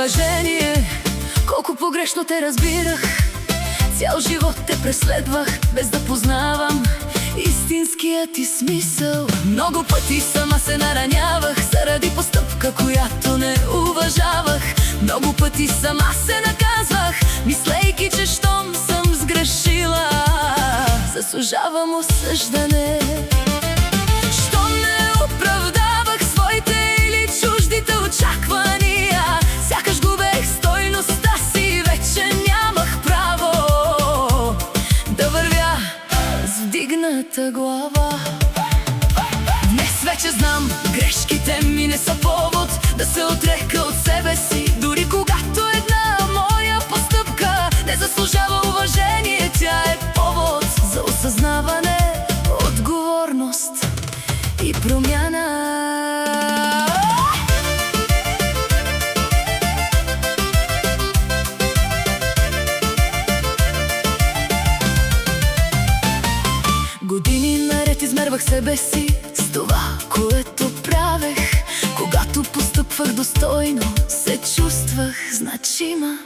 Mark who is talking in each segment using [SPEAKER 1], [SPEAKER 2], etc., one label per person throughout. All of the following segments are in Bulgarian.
[SPEAKER 1] уважение. Колко погрешно те разбирах, цял живот те преследвах, без да познавам истинският ти смисъл. Много пъти сама се наранявах заради постъпка, която не уважавах. Много пъти сама се наказвах, мислейки, че щом съм сгрешила, заслужавам осъждане. Щом не оправдавах своите или чуждите очаквания, сякаш губех стойността си, вече нямах право да вървя с вдигната глава. Днес вече знам, грешките ми не са повод да се отрека от себе си. Дори когато една моя постъпка не заслужава уважение, тя е повод за осъзнаване, отговорност и промяна. Години наред измервах себе си с това, което правех. Когато постъпвах достойно, се чувствах значима.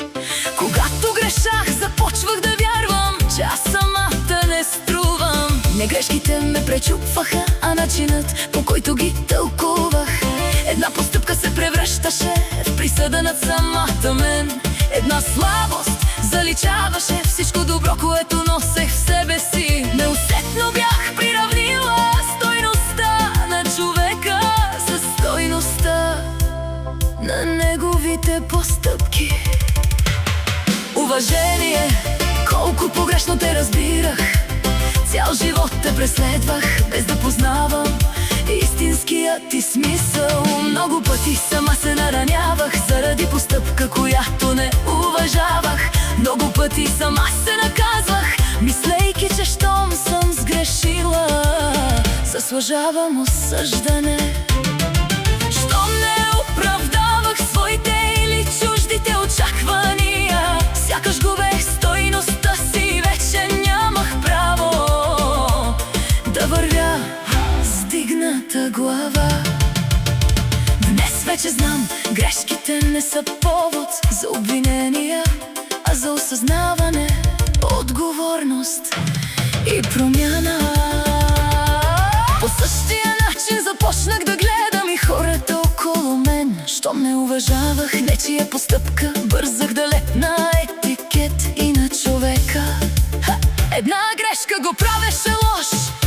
[SPEAKER 1] Когато грешах, започвах да вярвам, че аз самата не струвам. Не грешките ме пречупваха, а начинът, по който ги тълкувах. Една постъпка се превръщаше в присъда над самата мен. Една слабост заличаваше всичко добро, което носех в себе си. Неусетно бях приравнила стойността на човека със стойността на неговите постъпки. Уважение, колко погрешно те разбирах, цял живот те преследвах, без да познавам истинският ти смисъл. Много пъти сама се наранявах заради постъпка, която не уважавах. Много пъти сама се наказвах, мислейки, че щом съм сгрешила, заслужавам осъждане. Щом не оправдавах своите или чуждите очаквания, сякаш губех стойността си, вече нямах право да вървя с дигната глава. Днес вече знам, грешките не са повод за обвинения, а за осъзнаване, отговорност и промяна. По същия начин започнах да гледам и хората около мен. Щом не уважавах нечия постъпка, бързах да лепна етикет и на човека. Една грешка го правеше лош,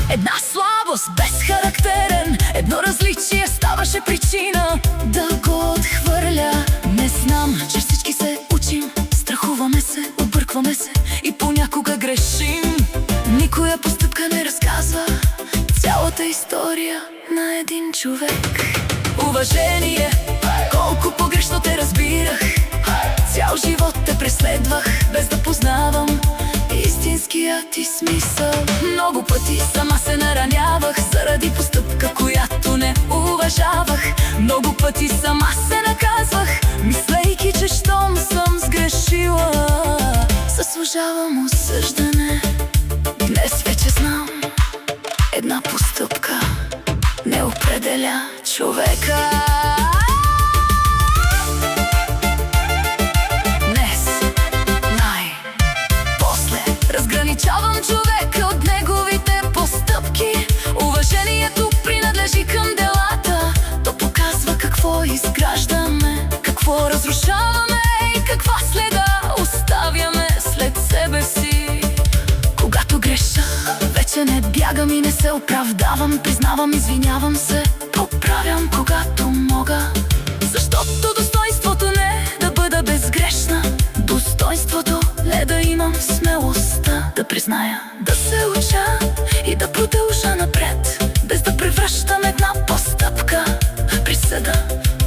[SPEAKER 1] една слабост безхарактерен, едно различие ставаше причина да го отхвърля. Не знам, че всички се учим, страхуваме се, объркваме се и понякога грешим. Никоя постъпка не разказва цялата история на един човек. Уважение, колко погрешно те разбирах, цял живот те преследвах, без да познавам истинският ти смисъл. Много пъти сама се наранявах заради постъпка, която не уважавах. Много пъти сама се наказвах, мислейки, че щом съм сгрешила, заслужавам осъждане. Днес вече знам, една постъпка не определя човека. Днес най-после разграничавам човека от неговите постъпки. Уважението принадлежи към делата, то показва какво изграждаме, какво разрушаваме и каква следа оставяме след себе си. Когато греша, вече не бягам и не се оправдавам, признавам, извинявам се, поправям когато мога. Защото достоинството не да бъда безгрешна, достоинството е да имам смелостта да призная, да се уча и да продължа напред, без да превръщам една постъпка присъда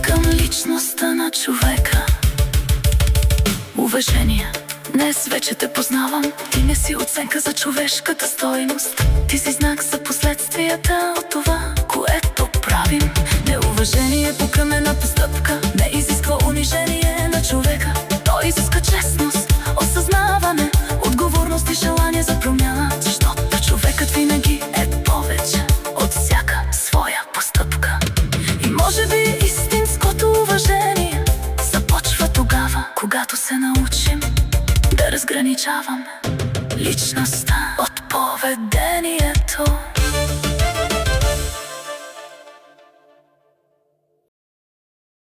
[SPEAKER 1] към личността на човека. Уважение, днес вече те познавам, ти не си оценка за човешката стойност. Ти си знак за последствията от това, което правим. Неуважението към една постъпка не изисква унижение на човека. Той изиска честност, осъзнаване, отговорност и желание за промяна. Защото човекът винаги е повече от всяка своя постъпка. И може би истинското уважение започва тогава, ограничавам личността от поведението.